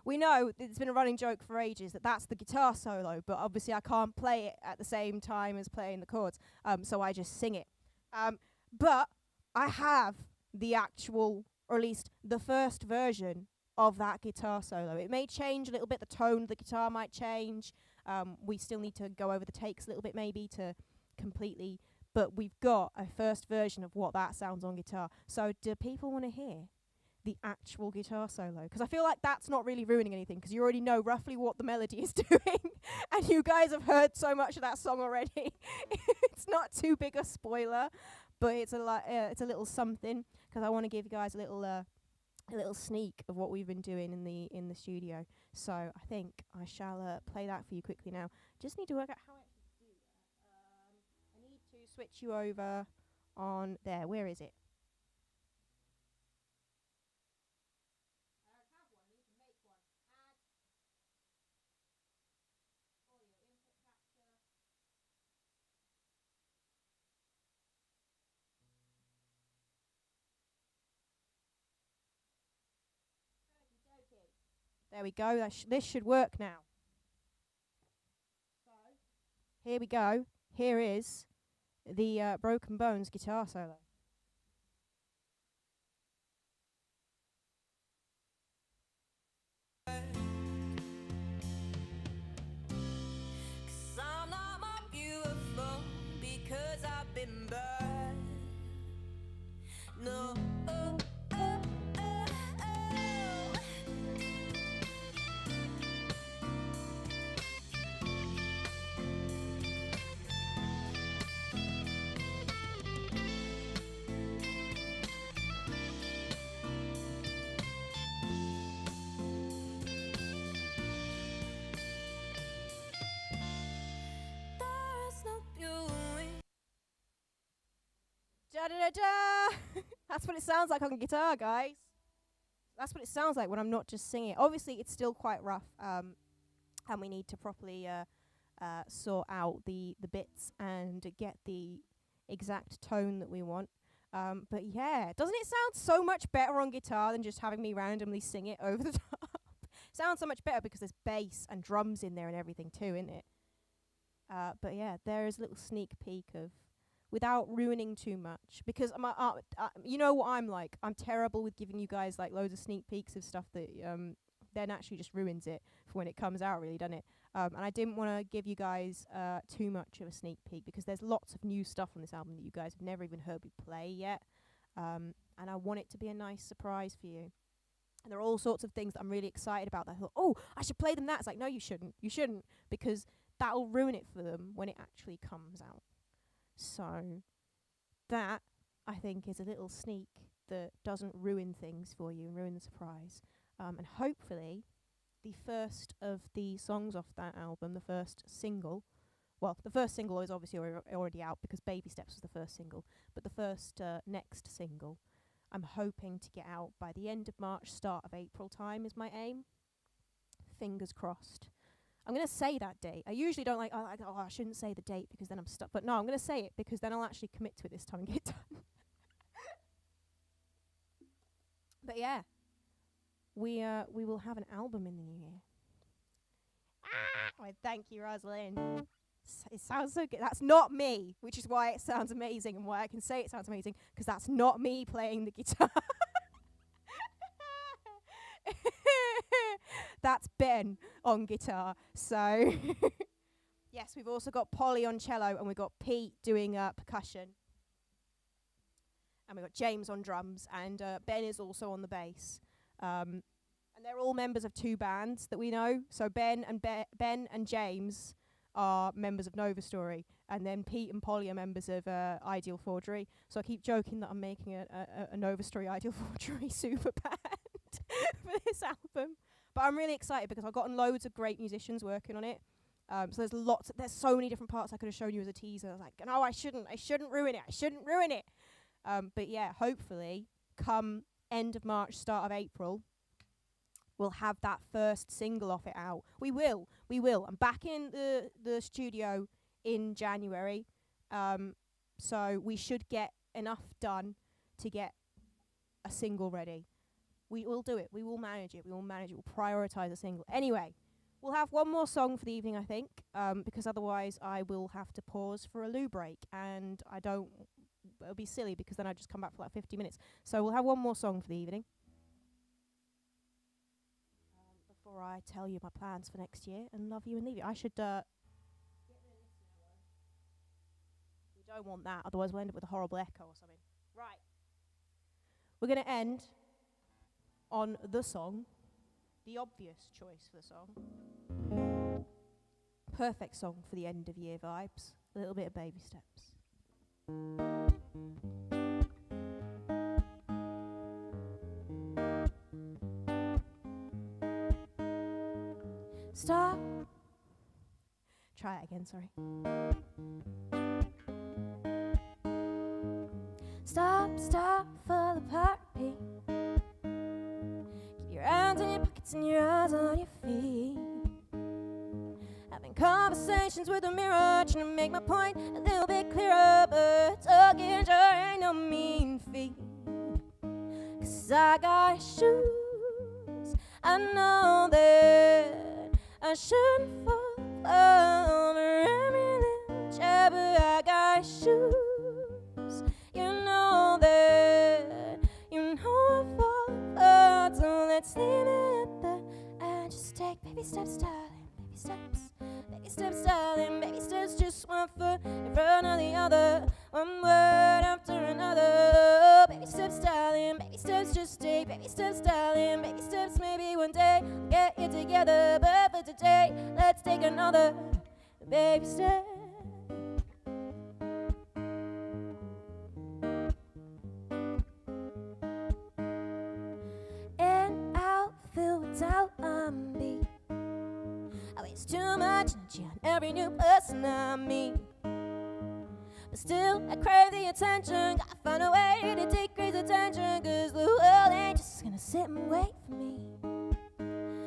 we know that it's been a running joke for ages that that's the guitar solo, but obviously I can't play it at the same time as playing the chords, so I just sing it. But I have the actual, or at least the first version of that guitar solo. It may change a little bit, the tone of the guitar might change. We still need to go over the takes a little bit maybe to completely, but we've got a first version of what that sounds on guitar. So do people want to hear the actual guitar solo? Because I feel like that's not really ruining anything, because you already know roughly what the melody is doing, and you guys have heard so much of that song already. It's not too big a spoiler, but it's a little something, because I want to give you guys a little sneak of what we've been doing in the studio. So I think I shall play that for you quickly now. Just need to work out how I actually do that. I need to switch you over on there. Where is it? There we go. This should work now. So, here we go. Here is the Broken Bones guitar solo. I'm not more beautiful because I've been burned. No. Da da da da! That's what it sounds like on guitar, guys. That's what it sounds like when I'm not just singing. Obviously, it's still quite rough, and we need to properly sort out the bits and get the exact tone that we want. But yeah, doesn't it sound so much better on guitar than just having me randomly sing it over the top? Sounds so much better because there's bass and drums in there and everything too, isn't it? But yeah, there is a little sneak peek of, without ruining too much, because you know what I'm like. I'm terrible with giving you guys like loads of sneak peeks of stuff that then actually just ruins it for when it comes out, really, doesn't it? And I didn't want to give you guys too much of a sneak peek because there's lots of new stuff on this album that you guys have never even heard me play yet, and I want it to be a nice surprise for you. And there are all sorts of things that I'm really excited about that I thought, oh, I should play them that. It's like, no, you shouldn't, because that'll ruin it for them when it actually comes out. So that, I think, is a little sneak that doesn't ruin things for you and ruin the surprise. And hopefully the first of the songs off that album, the first single, well, the first single is obviously already out because Baby Steps was the first single, but the first next single I'm hoping to get out by the end of March, start of April time is my aim. Fingers crossed. I'm going to say that date. I usually don't I shouldn't say the date because then I'm stuck. But no, I'm going to say it because then I'll actually commit to it this time and get it done. But yeah, we will have an album in the new year. Thank you, Rosalind. It sounds so good. That's not me, which is why it sounds amazing and why I can say it sounds amazing, because that's not me playing the guitar. That's Ben on guitar. So, yes, we've also got Polly on cello, and we've got Pete doing percussion. And we've got James on drums, and Ben is also on the bass. And they're all members of two bands that we know. So Ben and James are members of Nova Story, and then Pete and Polly are members of Ideal Forgery. So I keep joking that I'm making a Nova Story Ideal Forgery super band for this album. But I'm really excited because I've gotten loads of great musicians working on it. So there's so many different parts I could have shown you as a teaser. I was like, no, I shouldn't ruin it. But yeah, hopefully, come end of March, start of April, we'll have that first single off it out. We will. I'm back in the studio in January, so we should get enough done to get a single ready. We will do it. We will manage it. We'll prioritise a single. Anyway, we'll have one more song for the evening, I think, because otherwise I will have to pause for a loo break, and it'll be silly because then I just come back for like 50 minutes. So we'll have one more song for the evening. Before I tell you my plans for next year and love you and leave you. I should get rid of this now. We don't want that, otherwise we'll end up with a horrible echo or something. Right. We're going to end on the song, the obvious choice for the song. Perfect song for the end of year vibes. A little bit of Baby Steps. Stop. Try it again, sorry. Stop for the party. Keep your hands in your pockets and your eyes on your feet. Having conversations with the mirror, trying to make my point a little bit clearer, but talking sure ain't no mean feat. 'Cause I got shoes I know that I shouldn't fall over every little chair, but I got shoes. You know that, you know I fall apart, so let's leave it at that. And just take baby steps, darling, baby steps. Baby steps, darling, baby steps, just one foot in front of the other, one word after another. Baby steps, darling, baby steps, just take baby steps, darling, baby steps. Maybe one day we'll get it together, but for today, let's take another baby step. And I'll fill with doubt on me. I waste too much energy on every new person I meet. But still, I crave the attention. Gotta find a way to decrease attention, 'cause the world ain't just gonna sit and wait for me.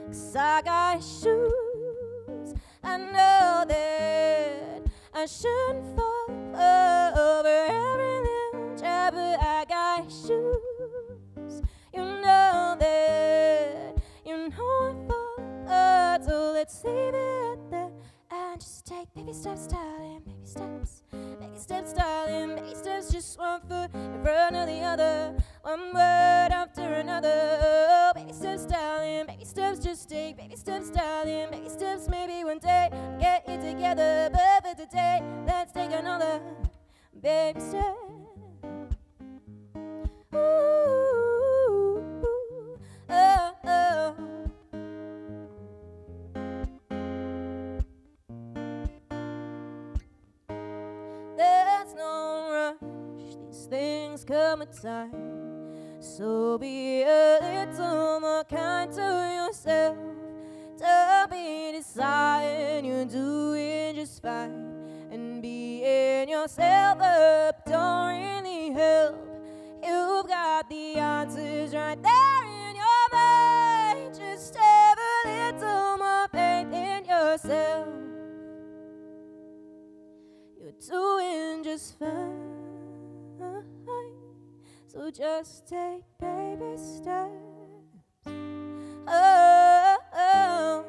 'Cause I got shoes. I know that I shouldn't fall over every little chair, but I got shoes. You know that, you know I fall apart, so let's leave it at that. And just take baby steps, darling, baby steps. Baby steps, darling, baby steps, just one foot in front of the other, one word after another. Baby steps, darling, baby steps, just take baby steps, darling, baby steps. Maybe one day we'll get it together, but for today, let's take another baby step. Ooh, oh, oh. There's no rush, these things come with time. So be a little more kind to yourself. Don't be deciding you're doing just fine, and beating yourself up don't really help. You've got the answers right there in your mind. Just have a little more faith in yourself. You're doing just fine, so just take baby steps. Oh, oh.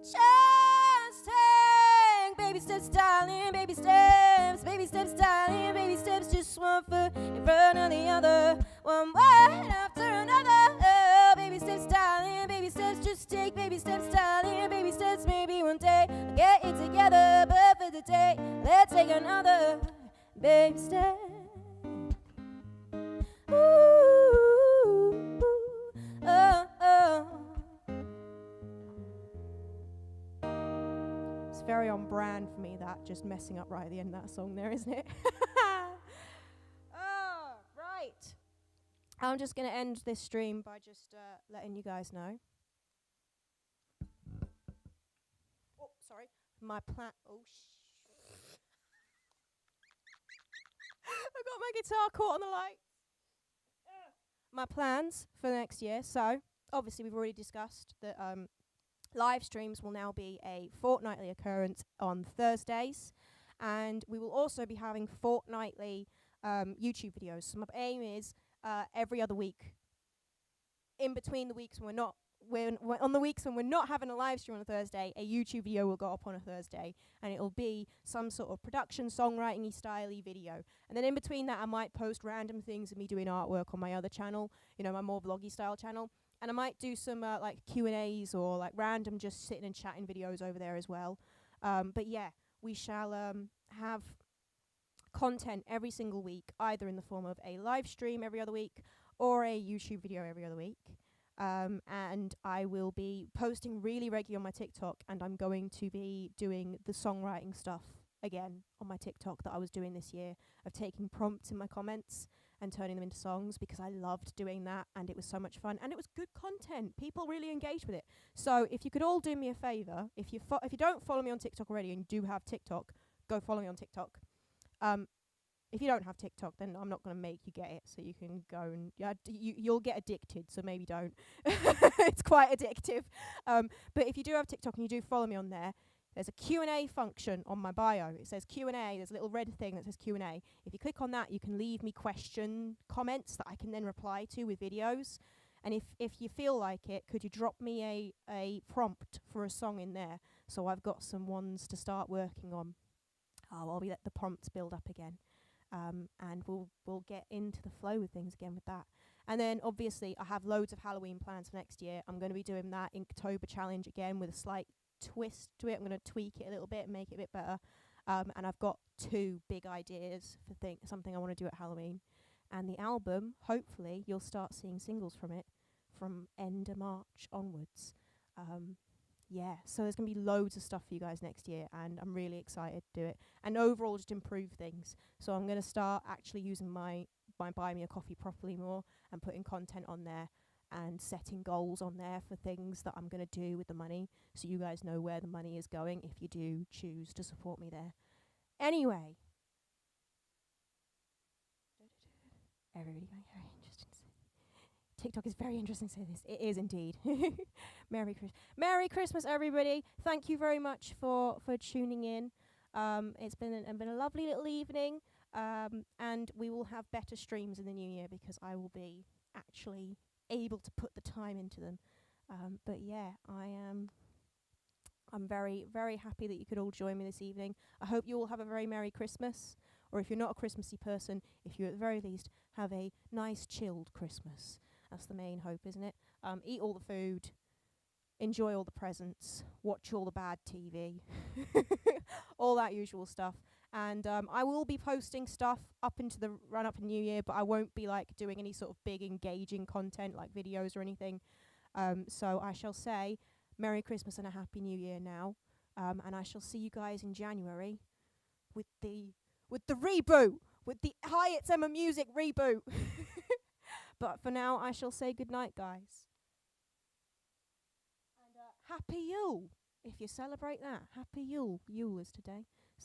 Just take baby steps, darling, baby steps. Baby steps, darling, baby steps, just one foot in front of the other, one word after another. Oh, baby steps, darling, baby steps, just take baby steps, darling, baby steps. Maybe one day we'll get it together, but for the day, let's take another baby step. Ooh, oh, oh. It's very on brand for me, that just messing up right at the end of that song there, isn't it? Oh, right. I'm just going to end this stream by just letting you guys know. Oh, sorry. My plan. Oh, I got my guitar caught on the light. My plans for next year. So, obviously, we've already discussed that live streams will now be a fortnightly occurrence on Thursdays, and we will also be having fortnightly YouTube videos. So my aim is every other week. In between the weeks when on the weeks when we're not having a live stream on a Thursday, a YouTube video will go up on a Thursday, and it'll be some sort of production, songwriting-y, style-y video. And then in between that, I might post random things of me doing artwork on my other channel, you know, my more vloggy style channel. And I might do some like Q&As or like random just sitting and chatting videos over there as well. But yeah, we shall have content every single week, either in the form of a live stream every other week or a YouTube video every other week. And I will be posting really regularly on my TikTok, and I'm going to be doing the songwriting stuff again on my TikTok that I was doing this year, of taking prompts in my comments and turning them into songs, because I loved doing that and it was so much fun and it was good content. People really engaged with it. So if you could all do me a favour, if you don't follow me on TikTok already and you do have TikTok, go follow me on TikTok. If you don't have TikTok, then I'm not going to make you get it, so you can go and you'll get addicted, so maybe don't. It's quite addictive. But if you do have TikTok and you do follow me on there, there's a Q&A function on my bio. It says Q&A. There's a little red thing that says Q&A. If you click on that, you can leave me comments that I can then reply to with videos. And if you feel like it, could you drop me a prompt for a song in there, so I've got some ones to start working on. I'll be let the prompts build up again, and we'll get into the flow with things again with that. And then obviously I have loads of Halloween plans for next year. I'm going to be doing that Inktober challenge again with a slight twist to it. I'm going to tweak it a little bit and make it a bit better. And I've got 2 big ideas for something I want to do at Halloween. And the album, hopefully, you'll start seeing singles from it from end of March onwards. Yeah, so there's going to be loads of stuff for you guys next year, and I'm really excited to do it. And overall, just improve things. So I'm going to start actually using my Buy Me a Coffee properly more, and putting content on there and setting goals on there for things that I'm going to do with the money, so you guys know where the money is going if you do choose to support me there. Anyway. Everybody going very interesting. TikTok is very interesting to say this. It is indeed. Merry Christmas, everybody. Thank you very much for tuning in. It's been a lovely little evening. And we will have better streams in the new year because I will be actually able to put the time into them. But yeah, I'm very, very happy that you could all join me this evening. I hope you all have a very Merry Christmas. Or if you're not a Christmassy person, if you at the very least have a nice chilled Christmas. That's the main hope, isn't it? Eat all the food, enjoy all the presents, watch all the bad TV, all that usual stuff. And I will be posting stuff up into the run-up in New Year, but I won't be like doing any sort of big engaging content like videos or anything. So I shall say Merry Christmas and a Happy New Year now. And I shall see you guys in January with the reboot, with the Hi It's Emma Music reboot. But for now, I shall say goodnight, guys. And Happy Yule, if you celebrate that. Happy Yule. Yule is today.